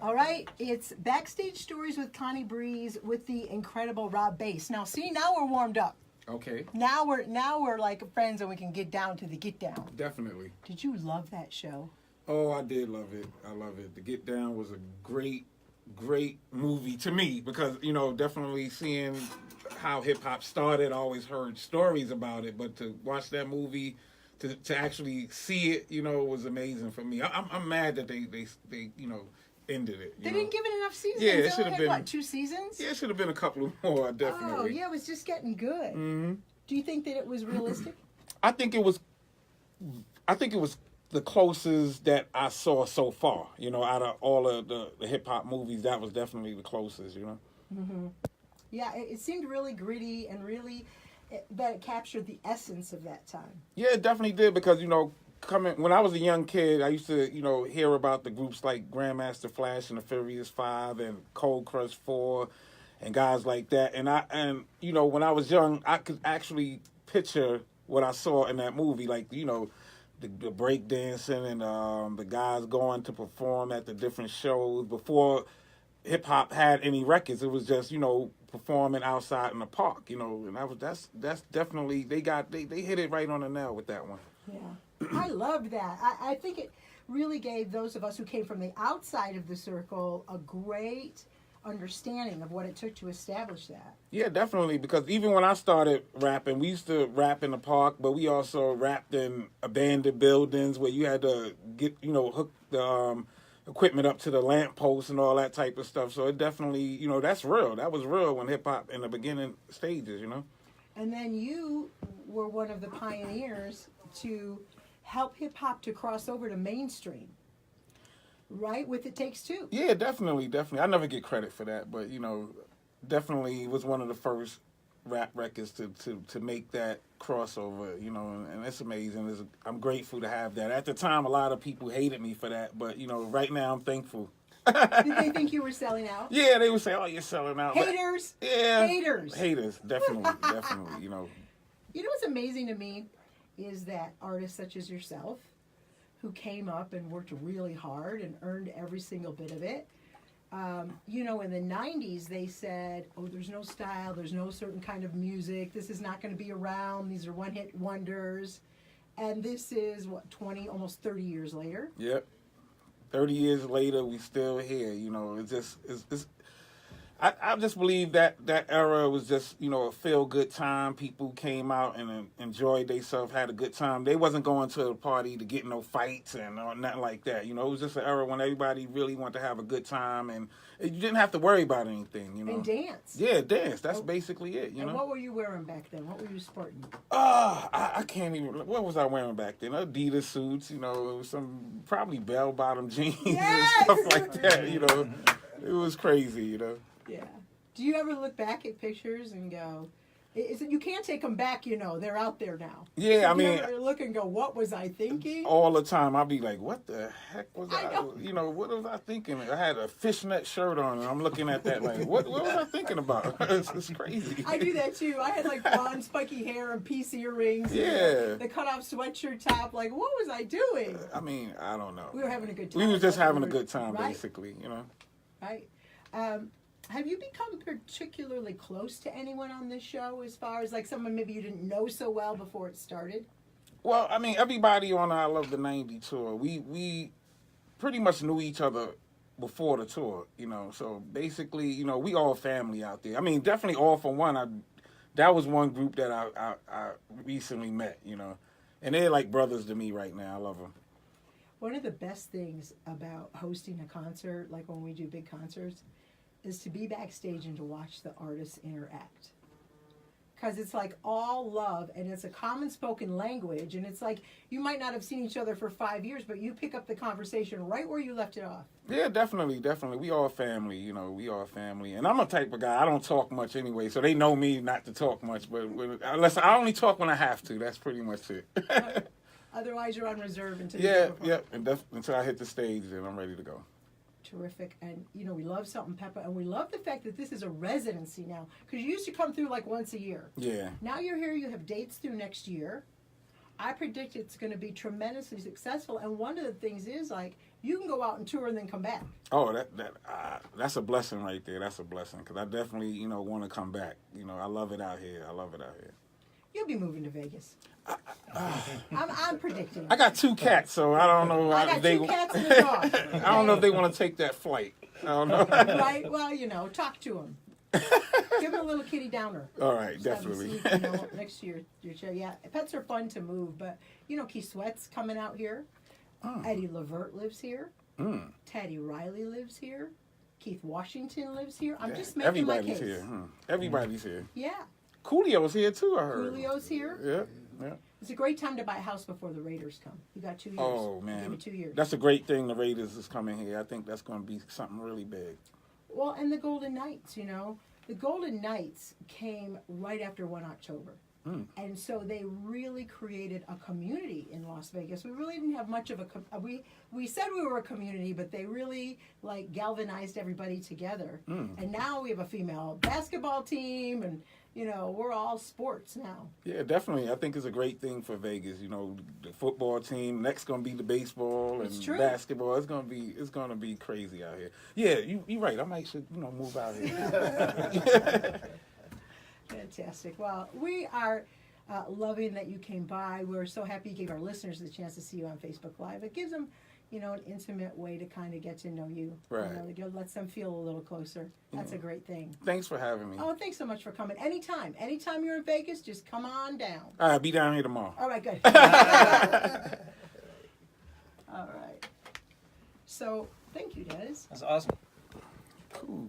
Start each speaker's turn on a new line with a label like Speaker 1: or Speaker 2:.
Speaker 1: All right, it's Backstage Stories with Connie Breeze with the incredible Rob Bass. Now, see, now we're warmed up.
Speaker 2: Okay.
Speaker 1: Now we're like friends and we can get down to the get down.
Speaker 2: Definitely.
Speaker 1: Did you love that show?
Speaker 2: Oh, I did love it. I love it. The Get Down was a great movie to me because, definitely seeing how hip hop started, I always heard stories about it, but to watch that movie, to actually see it, was amazing for me. I'm mad that they ended it.
Speaker 1: They didn't give it enough seasons.
Speaker 2: Yeah, it should have been
Speaker 1: what, 2 seasons?
Speaker 2: Yeah, it should have been a couple more, definitely.
Speaker 1: Oh, yeah, it was just getting good.
Speaker 2: Mm-hmm.
Speaker 1: Do you think that it was realistic?
Speaker 2: I think it was the closest that I saw so far. Out of all of the hip hop movies, that was definitely the closest.
Speaker 1: Mm-hmm. Yeah, it seemed really gritty and really that it captured the essence of that time.
Speaker 2: Yeah, it definitely did because when I was a young kid, I used to hear about the groups like Grandmaster Flash and the Furious Five and Cold Crush 4 and guys like that. And when I was young, I could actually picture what I saw in that movie, like the break dancing and the guys going to perform at the different shows before hip hop had any records. It was just performing outside in the park, and that's definitely they hit it right on the nail with that one.
Speaker 1: Yeah, I loved that. I think it really gave those of us who came from the outside of the circle a great understanding of what it took to establish that.
Speaker 2: Yeah, definitely, because even when I started rapping, we used to rap in the park, but we also rapped in abandoned buildings where you had to get hook the equipment up to the lamp posts and all that type of stuff. So it definitely, that's real. That was real when hip hop in the beginning stages,
Speaker 1: And then you were one of the pioneers to help hip hop to cross over to mainstream, right? With It Takes Two.
Speaker 2: Yeah, definitely. I never get credit for that, but definitely was one of the first rap records to make that crossover, and it's amazing. I'm grateful to have that. At the time, a lot of people hated me for that, but right now I'm thankful.
Speaker 1: Did they think you were selling out?
Speaker 2: Yeah, they would say, "Oh, you're selling out."
Speaker 1: Haters.
Speaker 2: But, yeah,
Speaker 1: haters,
Speaker 2: definitely, definitely.
Speaker 1: You know what's amazing to me is that artists such as yourself, who came up and worked really hard and earned every single bit of it. In the 90s, they said, oh, there's no style, there's no certain kind of music, this is not going to be around, these are one-hit wonders. And this is, 20, almost 30 years later?
Speaker 2: Yep. 30 years later, we still here, I just believe that era was just, a feel-good time. People came out and enjoyed themselves, had a good time. They wasn't going to a party to get no fights and nothing like that. It was just an era when everybody really wanted to have a good time, and you didn't have to worry about anything,
Speaker 1: And dance.
Speaker 2: Yeah, dance. That's basically it,
Speaker 1: And what were you wearing back then? What were you sporting?
Speaker 2: I can't even... What was I wearing back then? Adidas suits, some probably bell-bottom jeans
Speaker 1: Yes!
Speaker 2: and stuff like that, It was crazy,
Speaker 1: Yeah. Do you ever look back at pictures and go, you can't take them back, they're out there now.
Speaker 2: Yeah,
Speaker 1: I mean... You ever look and go, what was I thinking?
Speaker 2: All the time. I'll be like, what the heck was I
Speaker 1: know.
Speaker 2: what was I thinking? I had a fishnet shirt on and I'm looking at that like, what was I thinking about? It's crazy.
Speaker 1: I do that too. I had like blonde spiky hair and piece earrings.
Speaker 2: Yeah.
Speaker 1: The cut off sweatshirt top. Like, what was I doing?
Speaker 2: I don't know.
Speaker 1: We were having a good time.
Speaker 2: We were just having a good time,
Speaker 1: right?
Speaker 2: basically,
Speaker 1: Right. Have you become particularly close to anyone on this show as far as like someone maybe you didn't know so well before it started?
Speaker 2: Well, everybody on I Love the 90 tour, we pretty much knew each other before the tour, So basically, we all family out there. Definitely All For One. That was one group that I recently met, And they're like brothers to me right now. I love them.
Speaker 1: One of the best things about hosting a concert, like when we do big concerts, is to be backstage and to watch the artists interact. Because it's like all love, and it's a common spoken language, and it's like you might not have seen each other for 5 years, but you pick up the conversation right where you left it off.
Speaker 2: Yeah, definitely. We all family, we all family. And I'm a type of guy, I don't talk much anyway, so they know me not to talk much, but unless I only talk when I have to. That's pretty much it.
Speaker 1: Otherwise, you're on reserve until
Speaker 2: until I hit the stage, then I'm ready to go.
Speaker 1: Terrific. And we love Salt-N-Pepa, and we love the fact that this is a residency now, because you used to come through like once a year.
Speaker 2: Yeah.
Speaker 1: Now you're here, you have dates through next year. I predict it's going to be tremendously successful. And one of the things is like you can go out and tour and then come back.
Speaker 2: Oh, that's a blessing right there. That's a blessing because I definitely want to come back. I love it out here. I love it out here.
Speaker 1: You'll be moving to Vegas. I'm predicting.
Speaker 2: I got 2 cats, so I don't know.
Speaker 1: I got 2 cats and a dog.
Speaker 2: I don't know if they want to take that flight. I don't know.
Speaker 1: Right? Well, talk to them. Give them a little kitty downer.
Speaker 2: All right,
Speaker 1: Just have them
Speaker 2: definitely.
Speaker 1: sleep, next to your chair. Yeah, pets are fun to move, but Keith Sweat's coming out here. Eddie Levert lives here. Teddy Riley lives here. Keith Washington lives here. I'm just making my
Speaker 2: Everybody's
Speaker 1: case.
Speaker 2: here. Everybody's here.
Speaker 1: Yeah.
Speaker 2: Coolio's here too, I heard.
Speaker 1: Julio's here.
Speaker 2: Yeah.
Speaker 1: It's a great time to buy a house before the Raiders come. You got 2 years.
Speaker 2: Oh,
Speaker 1: Give
Speaker 2: man.
Speaker 1: you 2 years.
Speaker 2: That's a great thing the Raiders is coming here. I think that's going to be something really big.
Speaker 1: Well, and the Golden Knights, The Golden Knights came right after 1 October. And so they really created a community in Las Vegas. We really didn't have much of we said we were a community, but they really galvanized everybody together. And now we have a female basketball team, and we're all sports now.
Speaker 2: Yeah, definitely. I think it's a great thing for Vegas. The football team. Next going to be the baseball and basketball. It's going to be crazy out here. Yeah, you're right. I might should move out here.
Speaker 1: Fantastic. Well, we are loving that you came by. We're so happy you gave our listeners the chance to see you on Facebook Live. It gives them, an intimate way to kind of get to know you.
Speaker 2: Right.
Speaker 1: Lets them feel a little closer. That's a great thing.
Speaker 2: Thanks for having me.
Speaker 1: Oh, thanks so much for coming. Anytime you're in Vegas, just come on down.
Speaker 2: I'll be down here tomorrow.
Speaker 1: All right, good. All right. So, thank you, Dennis.
Speaker 3: That's awesome.
Speaker 2: Cool.